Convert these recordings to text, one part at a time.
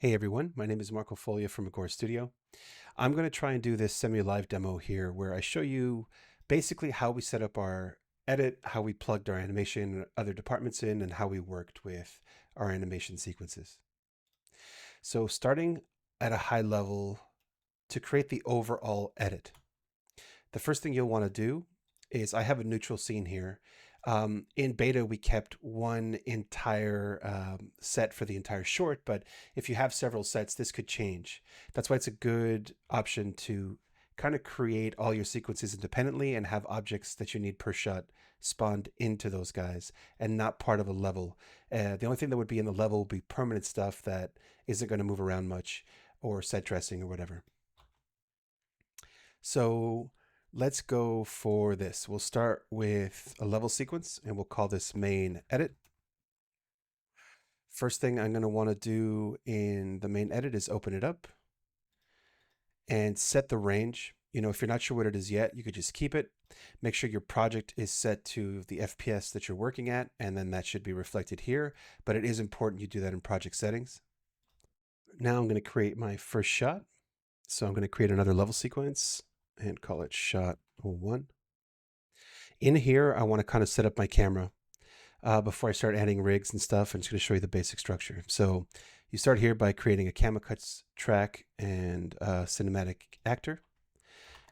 Hey everyone, my name is 𝘕𝗁𝗁𝗠 from Agora.studio. I'm going to try and do this semi-live demo here where I show you basically how we set up our edit, how we plugged our animation and other departments in, and how we worked with our animation sequences. So starting at a high level, to create the overall edit, the first thing you'll want to do is I have a neutral scene here. In beta, we kept one entire set for the entire short, but if you have several sets, this could change. That's why it's a good option to kind of create all your sequences independently and have objects that you need per shot spawned into those guys and not part of a level. The only thing that would be in the level would be permanent stuff that isn't going to move around much, or set dressing or whatever. So let's go for this. We'll start with a level sequence and we'll call this main edit. First thing I'm going to want to do in the main edit is open it up and set the range. You know, if you're not sure what it is yet, you could just keep it. Make sure your project is set to the FPS that you're working at, and then that should be reflected here. But it is important you do that in project settings. Now I'm going to create my first shot. So I'm going to create another level sequence and call it shot 01. In here, I want to kind of set up my camera before I start adding rigs and stuff. I'm just going to show you the basic structure. So you start here by creating a camera cuts track and a cinematic actor.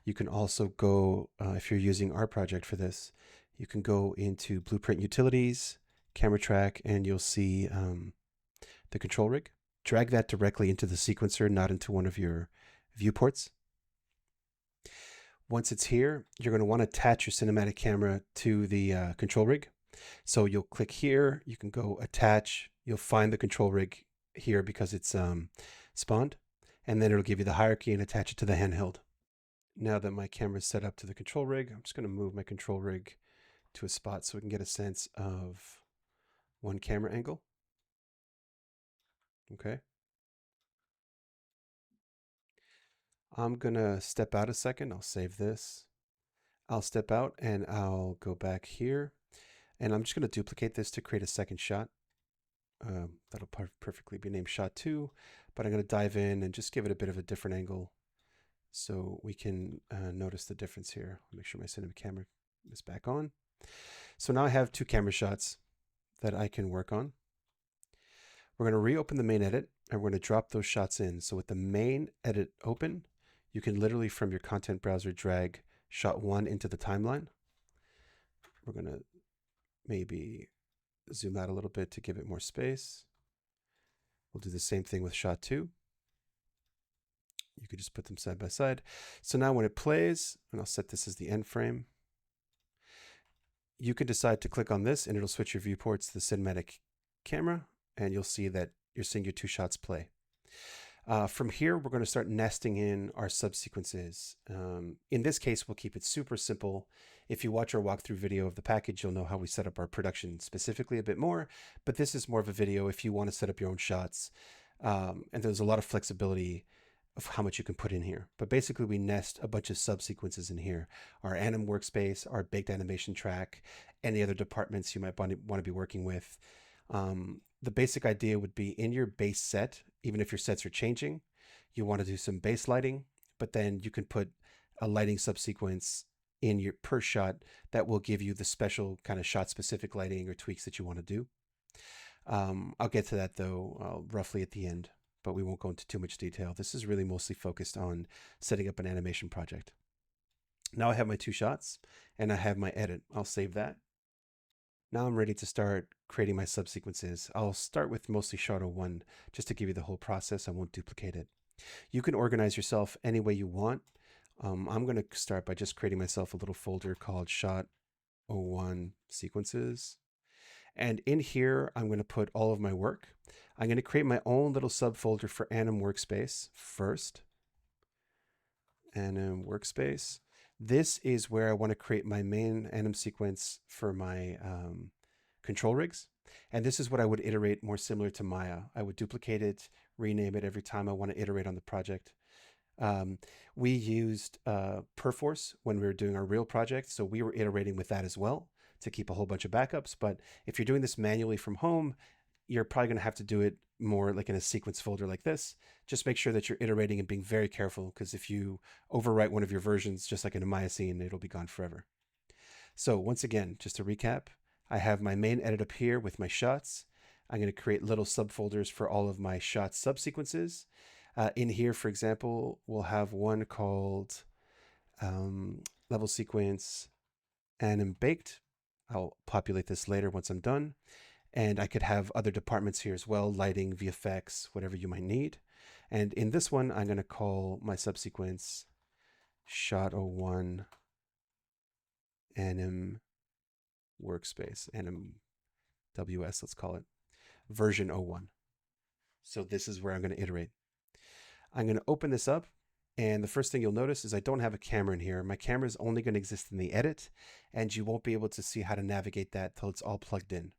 You can also go, if you're using our project for this, you can go into Blueprint Utilities, Camera Track, and you'll see the control rig. Drag that directly into the sequencer, not into one of your viewports. Once it's here, you're going to want to attach your cinematic camera to the control rig. So you'll click here, you can go attach, you'll find the control rig here because it's spawned, and then it'll give you the hierarchy and attach it to the handheld. Now that my camera is set up to the control rig, I'm just going to move my control rig to a spot so we can get a sense of one camera angle. Okay. I'm going to step out a second. I'll save this. I'll step out and I'll go back here. And I'm just going to duplicate this to create a second shot. That'll perfectly be named shot 2. But I'm going to dive in and just give it a bit of a different angle so we can notice the difference here. Make sure my cinema camera is back on. So now I have 2 camera shots that I can work on. We're going to reopen the main edit and we're going to drop those shots in. So with the main edit open, you can literally from your content browser drag shot 1 into the timeline. We're going to maybe zoom out a little bit to give it more space. We'll do the same thing with shot 2. You could just put them side by side. So now when it plays, and I'll set this as the end frame, you can decide to click on this and it'll switch your viewports to the cinematic camera, and you'll see that you're seeing your 2 shots play. From here, we're going to start nesting in our subsequences. In this case, we'll keep it super simple. If you watch our walkthrough video of the package, you'll know how we set up our production specifically a bit more, but this is more of a video if you want to set up your own shots. And there's a lot of flexibility of how much you can put in here. But basically, we nest a bunch of subsequences in here. Our anim workspace, our baked animation track, any other departments you might want to be working with. The basic idea would be in your base set, even if your sets are changing, you want to do some base lighting, but then you can put a lighting subsequence in your per shot that will give you the special kind of shot specific lighting or tweaks that you want to do. I'll get to that though, roughly at the end, but we won't go into too much detail. This is really mostly focused on setting up an animation project. Now I have my 2 shots and I have my edit. I'll save that. Now I'm ready to start creating my subsequences. I'll start with mostly shot 01 just to give you the whole process. I won't duplicate it. You can organize yourself any way you want. I'm going to start by just creating myself a little folder called shot 01 sequences. And in here, I'm going to put all of my work. I'm going to create my own little subfolder for anim workspace first. Anim workspace. This is where I want to create my main anim sequence for my control rigs. And this is what I would iterate more similar to Maya. I would duplicate it, rename it every time I want to iterate on the project. We used Perforce when we were doing our real project, so we were iterating with that as well to keep a whole bunch of backups. But if you're doing this manually from home, you're probably going to have to do it more like in a sequence folder like this. Just make sure that you're iterating and being very careful, because if you overwrite one of your versions, just like in a Miocene, it'll be gone forever. So once again, just to recap, I have my main edit up here with my shots. I'm going to create little subfolders for all of my shot subsequences. In here, for example, we'll have one called level sequence anim baked. I'll populate this later once I'm done. And I could have other departments here as well, lighting, VFX, whatever you might need. And in this one, I'm going to call my subsequence shot 01 anim workspace, anim WS, let's call it, version 01. So this is where I'm going to iterate. I'm going to open this up. And the first thing you'll notice is I don't have a camera in here. My camera is only going to exist in the edit, and you won't be able to see how to navigate that till it's all plugged in.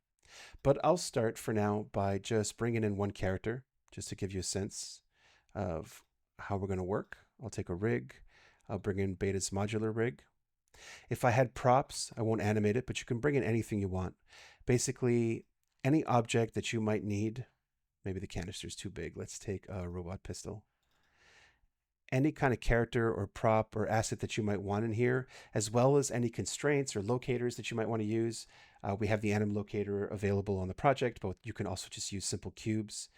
But I'll start for now by just bringing in one character, just to give you a sense of how we're going to work. I'll take a rig. I'll bring in 𝘵𝘂's modular rig. If I had props, I won't animate it, but you can bring in anything you want. Basically, any object that you might need. Maybe the canister's too big. Let's take a robot pistol. Any kind of character or prop or asset that you might want in here, as well as any constraints or locators that you might want to use. We have the anim locator available on the project, but you can also just use simple cubes,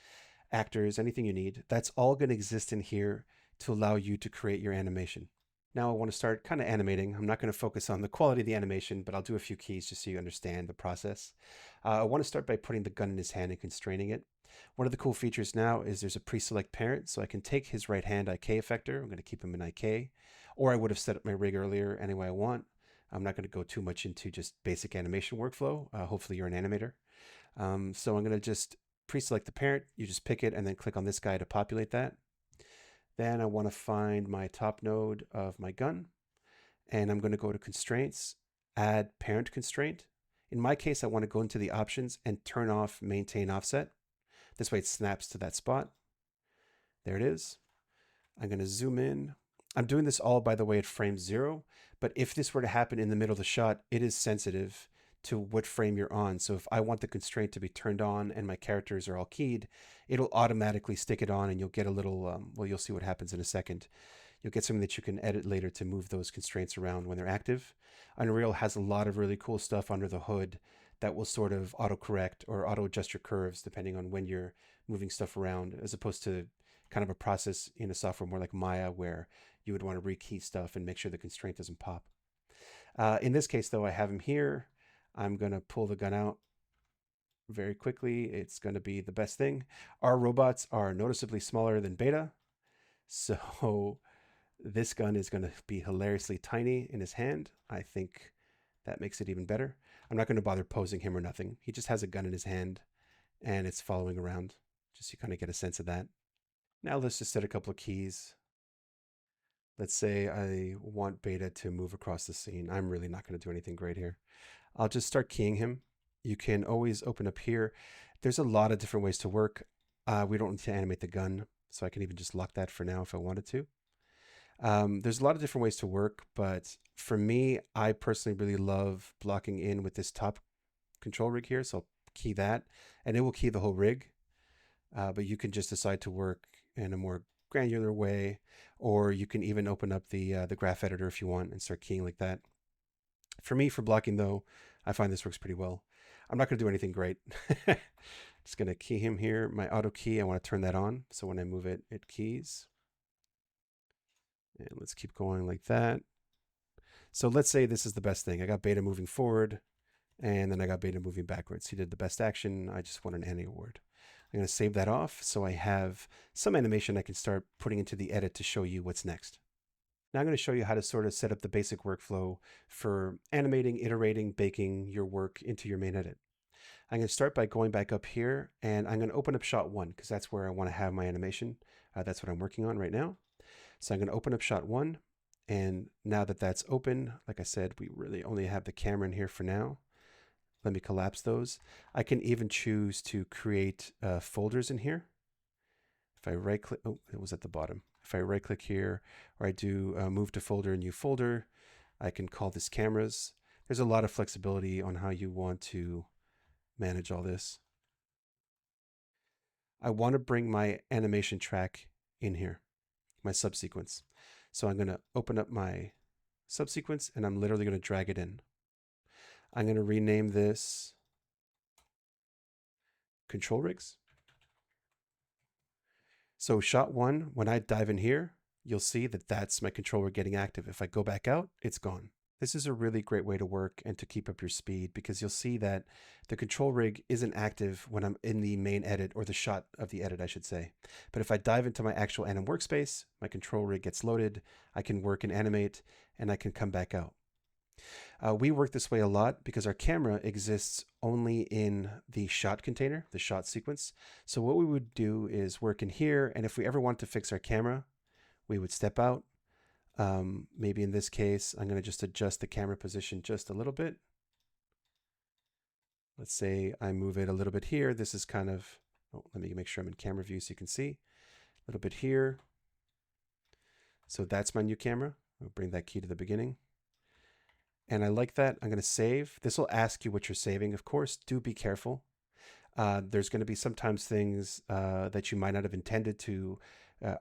actors, anything you need. That's all going to exist in here to allow you to create your animation. Now I want to start kind of animating. I'm not going to focus on the quality of the animation, but I'll do a few keys just so you understand the process. I want to start by putting the gun in his hand and constraining it. One of the cool features now is there's a pre-select parent, so I can take his right hand IK effector. I'm going to keep him in IK, or I would have set up my rig earlier any way I want. I'm not going to go too much into just basic animation workflow. Hopefully you're an animator. So I'm going to just pre-select the parent. You just pick it and then click on this guy to populate that. Then I want to find my top node of my gun, and I'm going to go to constraints, add parent constraint. In my case, I want to go into the options and turn off maintain offset. This way it snaps to that spot. There it is. I'm going to zoom in. I'm doing this all, by the way, at frame 0, but if this were to happen in the middle of the shot, it is sensitive to what frame you're on. So if I want the constraint to be turned on and my characters are all keyed, it'll automatically stick it on, and you'll get a little, well, you'll see what happens in a second. You'll get something that you can edit later to move those constraints around when they're active. Unreal has a lot of really cool stuff under the hood that will sort of auto-correct or auto-adjust your curves depending on when you're moving stuff around, as opposed to kind of a process in a software more like Maya where you would want to rekey stuff and make sure the constraint doesn't pop. In this case, though, I have him here. I'm going to pull the gun out very quickly. It's going to be the best thing. Our robots are noticeably smaller than 𝘵𝘂, so this gun is going to be hilariously tiny in his hand. I think that makes it even better. I'm not going to bother posing him or nothing. He just has a gun in his hand, and it's following around, just so you kind of get a sense of that. Now let's just set a couple of keys. Let's say I want 𝘵𝘂 to move across the scene. I'm really not going to do anything great here. I'll just start keying him. You can always open up here. There's a lot of different ways to work. We don't need to animate the gun, so I can even just lock that for now if I wanted to. There's a lot of different ways to work, but for me, I personally really love blocking in with this top control rig here. So I'll key that, and it will key the whole rig. But you can just decide to work in a more granular way, or you can even open up the graph editor if you want and start keying like that. For me, for blocking though, I find this works pretty well. I'm not going to do anything great. Just going to key him here. My auto key, I want to turn that on. So when I move it, it keys. And let's keep going like that. So let's say this is the best thing. I got 𝘵𝘂 moving forward, and then I got 𝘵𝘂 moving backwards. He did the best action. I just won an Annie Award. I'm going to save that off so I have some animation I can start putting into the edit to show you what's next. Now I'm going to show you how to sort of set up the basic workflow for animating, iterating, baking your work into your main edit. I'm going to start by going back up here, and I'm going to open up shot 1 because that's where I want to have my animation. That's what I'm working on right now. So I'm going to open up shot 1, and now that that's open, like I said, we really only have the camera in here for now. Let me collapse those. I can even choose to create folders in here. If I right click, oh, it was at the bottom. If I right click here, or I do move to folder, new folder, I can call this cameras. There's a lot of flexibility on how you want to manage all this. I want to bring my animation track in here, my subsequence. So I'm going to open up my subsequence and I'm literally going to drag it in. I'm going to rename this control rigs. So shot 1, when I dive in here, you'll see that that's my control rig getting active. If I go back out, it's gone. This is a really great way to work and to keep up your speed, because you'll see that the control rig isn't active when I'm in the main edit, or the shot of the edit, I should say. But if I dive into my actual anim workspace, my control rig gets loaded, I can work and animate, and I can come back out. We work this way a lot because our camera exists only in the shot container, the shot sequence. So what we would do is work in here, and if we ever want to fix our camera, we would step out. Maybe in this case, I'm going to just adjust the camera position just a little bit. Let's say I move it a little bit here. This is kind of, let me make sure I'm in camera view so you can see. A little bit here. So that's my new camera. I'll bring that key to the beginning. And I like that. I'm going to save. This will ask you what you're saving. Of course, do be careful. There's going to be sometimes things that you might not have intended to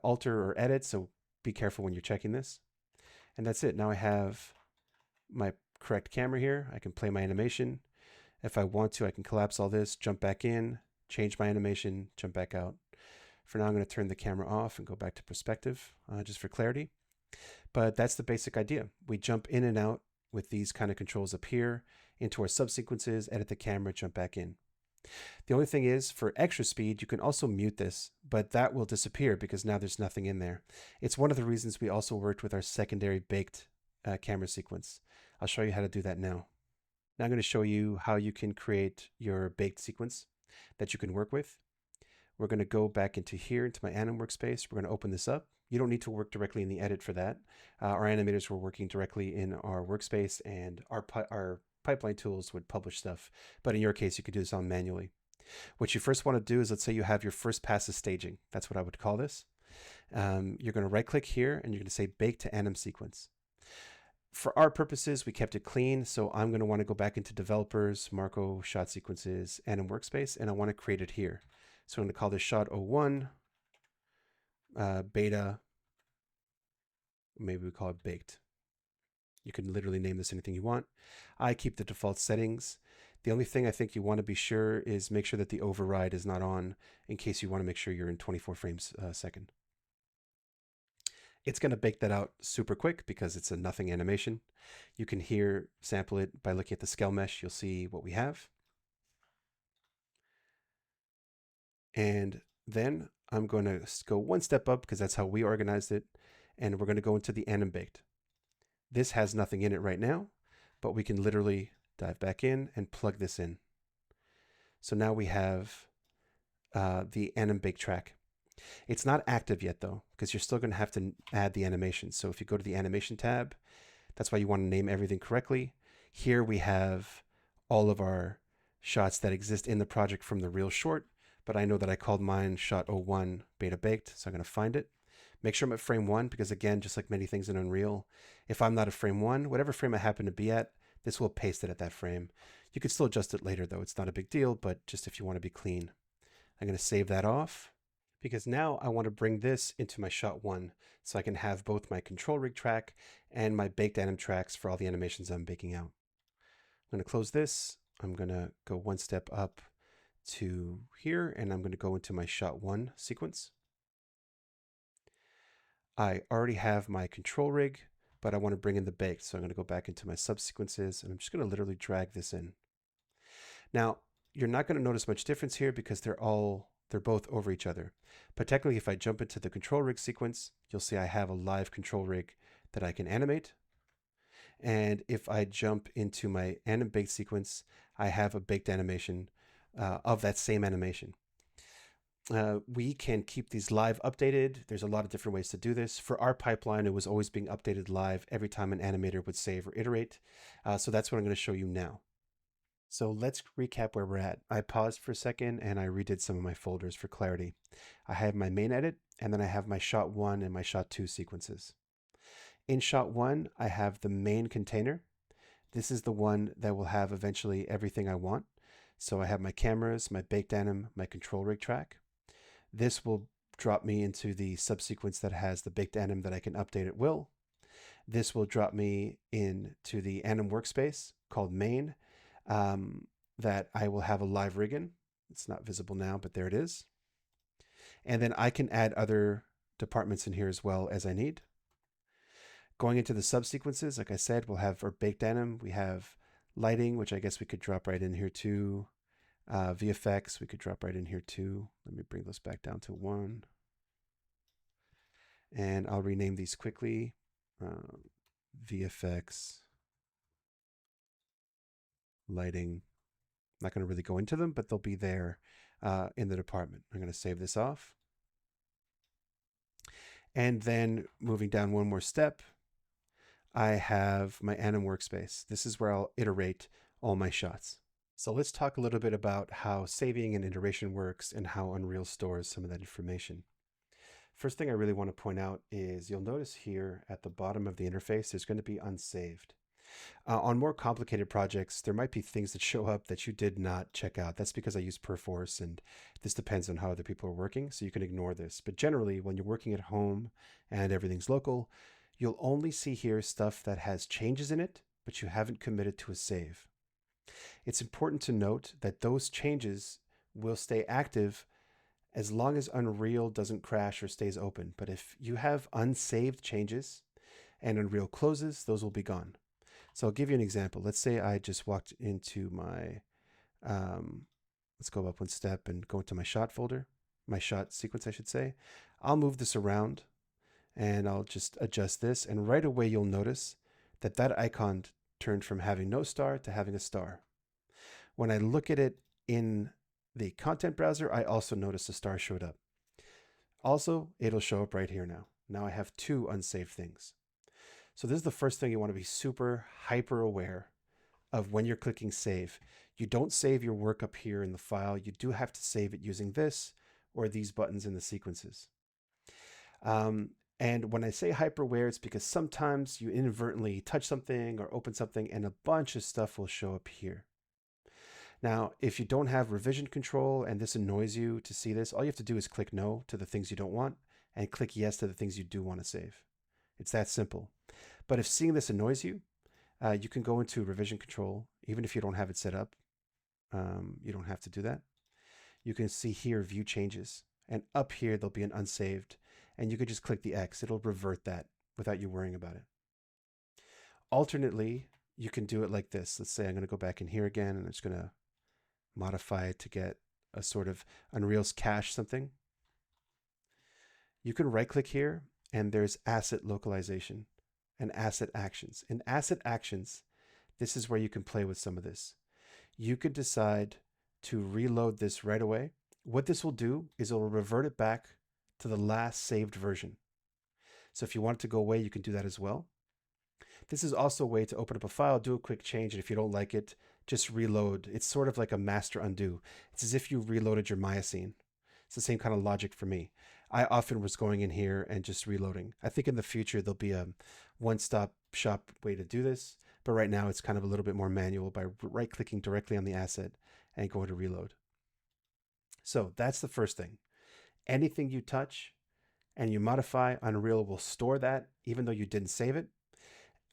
alter or edit. So be careful when you're checking this. And that's it. Now I have my correct camera here. I can play my animation. If I want to, I can collapse all this, jump back in, change my animation, jump back out. For now, I'm going to turn the camera off and go back to perspective just for clarity. But that's the basic idea. We jump in and out with these kind of controls up here into our subsequences, edit the camera, jump back in. The only thing is, for extra speed, you can also mute this, but that will disappear because now there's nothing in there. It's one of the reasons we also worked with our secondary baked camera sequence. I'll show you how to do that now. Now I'm going to show you how you can create your baked sequence that you can work with. We're going to go back into here, into my anim workspace. We're going to open this up. You don't need to work directly in the edit for that. Our animators were working directly in our workspace, and our pipeline tools would publish stuff. But in your case, you could do this all manually. What you first want to do is, let's say you have your first pass of staging. That's what I would call this. You're going to right click here and you're going to say bake to anim sequence. For our purposes, we kept it clean. So I'm going to want to go back into developers, Marco, shot sequences, anim workspace, and I want to create it here. So I'm going to call this shot 01 beta. Maybe we call it baked. You can literally name this anything you want. I keep the default settings. The only thing I think you want to be sure is make sure that the override is not on, in case you want to make sure you're in 24 frames a second. It's going to bake that out super quick because it's a nothing animation. You can here sample it by looking at the scale mesh. You'll see what we have. And then I'm going to go one step up because that's how we organized it. And we're going to go into the anim baked. This has nothing in it right now, but we can literally dive back in and plug this in. So now we have the anim baked track. It's not active yet though, because you're still going to have to add the animation. So if you go to the animation tab, that's why you want to name everything correctly. Here we have all of our shots that exist in the project from the real short, but I know that I called mine shot 01 beta baked, so I'm going to find it. Make sure I'm at frame 1, because again, just like many things in Unreal, if I'm not at frame 1, whatever frame I happen to be at, this will paste it at that frame. You can still adjust it later though. It's not a big deal, but just if you want to be clean. I'm going to save that off, because now I want to bring this into my shot 1 so I can have both my control rig track and my baked anim tracks for all the animations I'm baking out. I'm going to close this. I'm going to go one step up to here, and I'm going to go into my shot 1 sequence. I already have my control rig, but I want to bring in the baked. So I'm going to go back into my subsequences, and I'm just going to literally drag this in. Now, you're not going to notice much difference here because they're both over each other. But technically, if I jump into the control rig sequence, you'll see I have a live control rig that I can animate. And if I jump into my anim baked sequence, I have a baked animation of that same animation. We can keep these live updated. There's a lot of different ways to do this. For our pipeline, it was always being updated live every time an animator would save or iterate. So that's what I'm going to show you now. So let's recap where we're at. I paused for a second and I redid some of my folders for clarity. I have my main edit, and then I have my shot 1 and my shot 2 sequences. In shot 1, I have the main container. This is the one that will have eventually everything I want. So I have my cameras, my baked anim, my control rig track. This will drop me into the subsequence that has the baked anim that I can update at will. This will drop me into the anim workspace called main that I will have a live rig in. It's not visible now, but there it is. And then I can add other departments in here as well as I need. Going into the subsequences, like I said, we'll have our baked anim. We have lighting, which I guess we could drop right in here too. VFX, we could drop right in here too. Let me bring those back down to 1. And I'll rename these quickly. VFX, lighting. I'm not going to really go into them, but they'll be there in the department. I'm going to save this off. And then moving down one more step, I have my anim workspace. This is where I'll iterate all my shots. So let's talk a little bit about how saving and iteration works and how Unreal stores some of that information. First thing I really want to point out is you'll notice here at the bottom of the interface, there's going to be unsaved. On more complicated projects, there might be things that show up that you did not check out. That's because I use Perforce, and this depends on how other people are working, so you can ignore this. But generally, when you're working at home and everything's local, you'll only see here stuff that has changes in it, but you haven't committed to a save. It's important to note that those changes will stay active as long as Unreal doesn't crash or stays open. But if you have unsaved changes and Unreal closes, those will be gone. So I'll give you an example. Let's say I just walked into my, let's go up one step and go into my shot folder, my shot sequence, I should say. I'll move this around and I'll just adjust this. And right away, you'll notice that that icon turned from having no star to having a star. When I look at it in the content browser, I also notice a star showed up. Also, it'll show up right here now. Now I have 2 unsaved things. So this is the first thing you want to be super hyper aware of when you're clicking save. You don't save your work up here in the file. You do have to save it using this or these buttons in the sequences. And when I say hyper aware, it's because sometimes you inadvertently touch something or open something and a bunch of stuff will show up here. Now, if you don't have revision control and this annoys you to see this, all you have to do is click no to the things you don't want and click yes to the things you do want to save. It's that simple. But if seeing this annoys you, you can go into revision control, even if you don't have it set up. You don't have to do that. You can see here, view changes. And up here, there'll be an unsaved. And you could just click the X. It'll revert that without you worrying about it. Alternately, you can do it like this. Let's say I'm going to go back in here again, and I'm just going to modify it to get a sort of Unreal's cache something. You can right click here and there's asset localization and asset actions. In asset actions, this is where you can play with some of this. You could decide to reload this right away. What this will do is it will revert it back to the last saved version. So if you want it to go away, you can do that as well. This is also a way to open up a file, do a quick change, and if you don't like it, just reload. It's sort of like a master undo. It's as if you reloaded your Maya scene. It's the same kind of logic for me. I often was going in here and just reloading. I think in the future there'll be a one-stop shop way to do this, but right now it's kind of a little bit more manual by right-clicking directly on the asset and going to reload. So that's the first thing. Anything you touch and you modify, Unreal will store that even though you didn't save it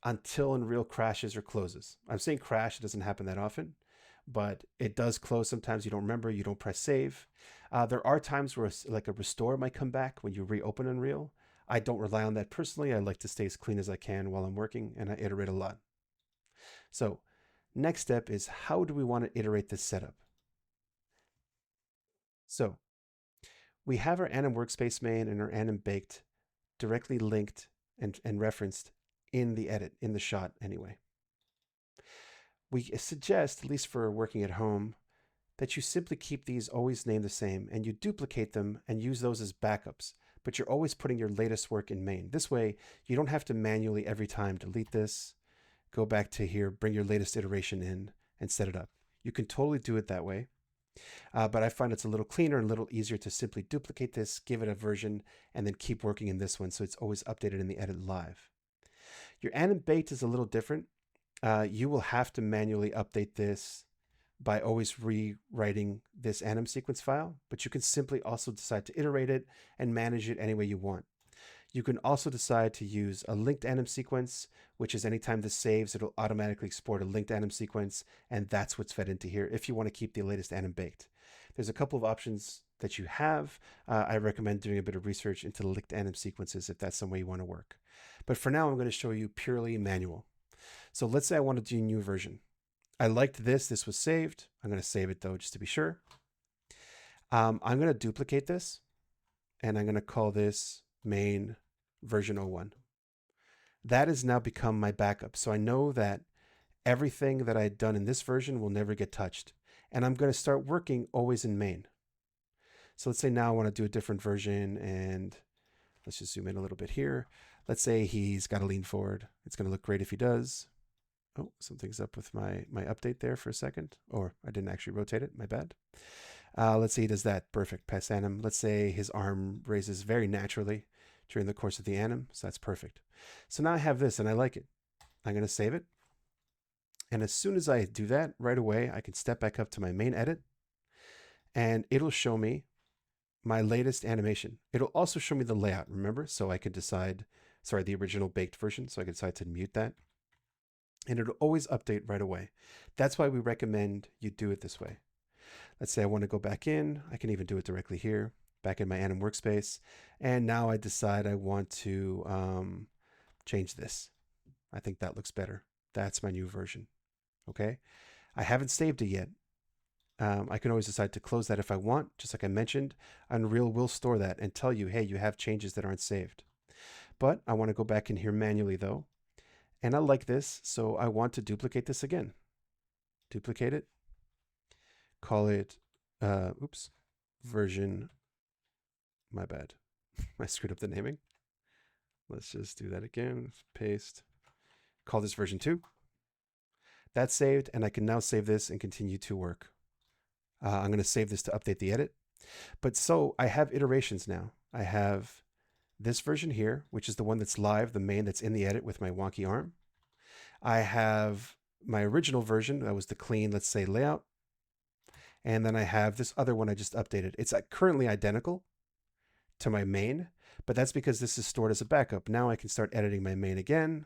until Unreal crashes or closes. I'm saying crash, it doesn't happen that often, but it does close. Sometimes you don't remember, you don't press save. There are times where like a restore might come back when you reopen Unreal. I don't rely on that personally. I like to stay as clean as I can while I'm working, and I iterate a lot. So next step is, how do we want to iterate this setup? So we have our anim workspace main and our anim baked directly linked and referenced in the edit, in the shot anyway. We suggest, at least for working at home, that you simply keep these always named the same and you duplicate them and use those as backups, but you're always putting your latest work in main. This way, you don't have to manually every time delete this, go back to here, bring your latest iteration in and set it up. You can totally do it that way. But I find it's a little cleaner and a little easier to simply duplicate this, give it a version, and then keep working in this one so it's always updated in the edit live. Your anim baked is a little different. You will have to manually update this by always rewriting this anim sequence file, but you can simply also decide to iterate it and manage it any way you want. You can also decide to use a linked anim sequence, which is anytime this saves, it'll automatically export a linked anim sequence, and that's what's fed into here if you want to keep the latest anim baked. There's a couple of options that you have. I recommend doing a bit of research into the linked anim sequences if that's some way you want to work. But for now, I'm going to show you purely manual. So let's say I want to do a new version. I liked this. This was saved. I'm going to save it though, just to be sure. I'm going to duplicate this, and I'm going to call this main version 01. That has now become my backup. So I know that everything that I had done in this version will never get touched. And I'm going to start working always in main. So let's say now I want to do a different version, and let's just zoom in a little bit here. Let's say he's got to lean forward. It's going to look great if he does. Oh, something's up with my update there for a second. Or I didn't actually rotate it. My bad. Let's say he does that. Perfect. Pass anim. Let's say his arm raises very naturally during the course of the anim. So that's perfect. So now I have this and I like it. I'm going to save it. And as soon as I do that, right away, I can step back up to my main edit, and it'll show me my latest animation. It'll also show me the layout, remember? So I could decide, sorry, the original baked version. So I could decide to mute that. And it'll always update right away. That's why we recommend you do it this way. Let's say I want to go back in. I can even do it directly here, back in my anim workspace. And now I decide I want to change this. I think that looks better. That's my new version. Okay. I haven't saved it yet. I can always decide to close that if I want. Just like I mentioned, Unreal will store that and tell you, hey, you have changes that aren't saved. But I want to go back in here manually though. And I like this, so I want to duplicate this again. Duplicate it. Call it, version, my bad. I screwed up the naming. Let's just do that again. Paste. Call this version 2. That's saved, and I can now save this and continue to work. I'm going to save this to update the edit. But so I have iterations now. I have this version here, which is the one that's live, the main that's in the edit with my wonky arm. I have my original version. That was the clean, let's say, layout. And then I have this other one I just updated. It's currently identical to my main, but that's because this is stored as a backup. Now I can start editing my main again.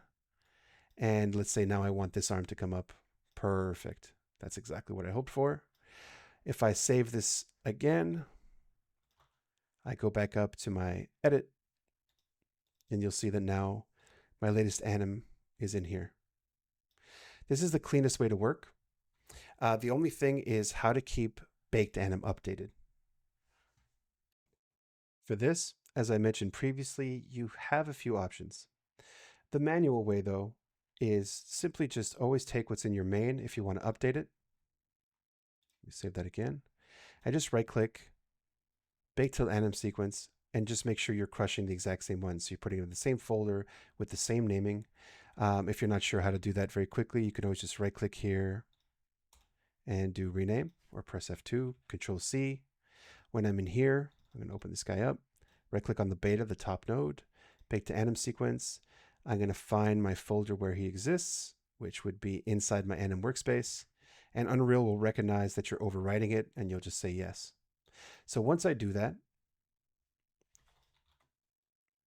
And let's say now I want this arm to come up. Perfect. That's exactly what I hoped for. If I save this again, I go back up to my edit, and you'll see that now my latest anim is in here. This is the cleanest way to work. The only thing is how to keep baked anim updated. For this, as I mentioned previously, you have a few options. The manual way, though, is simply just always take what's in your main if you want to update it. Let me save that again. I just right-click, bake till anim sequence, and just make sure you're crushing the exact same one. So you're putting it in the same folder with the same naming. If you're not sure how to do that very quickly, you can always just right-click here and do rename, or press F2, Control-C. When I'm in here, I'm going to open this guy up, right-click on the beta, the top node, bake to anim sequence. I'm going to find my folder where he exists, which would be inside my anim workspace. And Unreal will recognize that you're overwriting it, and you'll just say yes. So once I do that,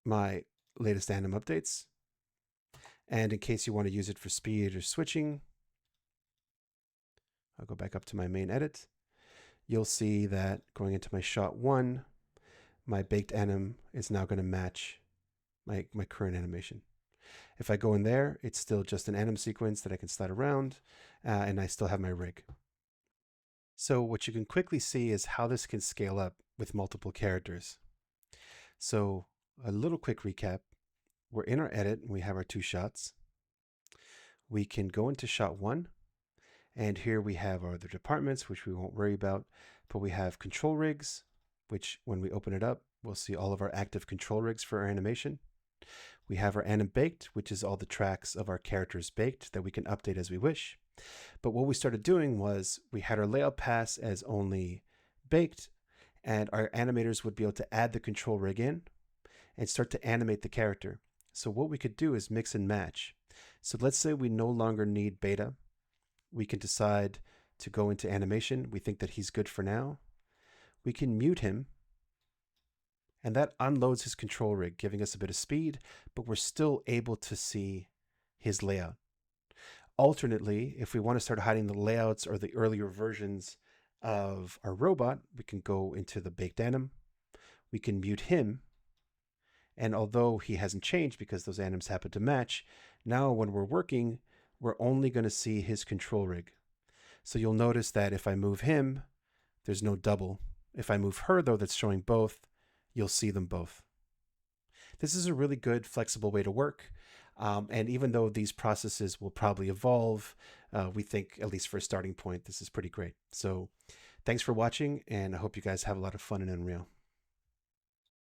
my latest anim updates. And in case you want to use it for speed or switching, I'll go back up to my main edit. You'll see that going into my shot 1, my baked anim is now going to match my current animation. If I go in there, it's still just an anim sequence that I can slide around, and I still have my rig. So what you can quickly see is how this can scale up with multiple characters. So a little quick recap. We're in our edit, and we have our 2 shots. We can go into shot 1, and here we have our other departments, which we won't worry about, but we have control rigs, which when we open it up, we'll see all of our active control rigs for our animation. We have our anim baked, which is all the tracks of our characters baked that we can update as we wish. But what we started doing was we had our layout pass as only baked, and our animators would be able to add the control rig in and start to animate the character. So what we could do is mix and match. So let's say we no longer need beta. We can decide to go into animation. We think that he's good for now. We can mute him, and that unloads his control rig, giving us a bit of speed, but we're still able to see his layout. Alternately, if we want to start hiding the layouts or the earlier versions of our robot, we can go into the baked anim. We can mute him, and although he hasn't changed because those anims happen to match, now when we're working, we're only going to see his control rig. So you'll notice that if I move him, there's no double. If I move her, though, that's showing both, you'll see them both. This is a really good, flexible way to work. And even though these processes will probably evolve, we think, at least for a starting point, this is pretty great. So thanks for watching, and I hope you guys have a lot of fun in Unreal.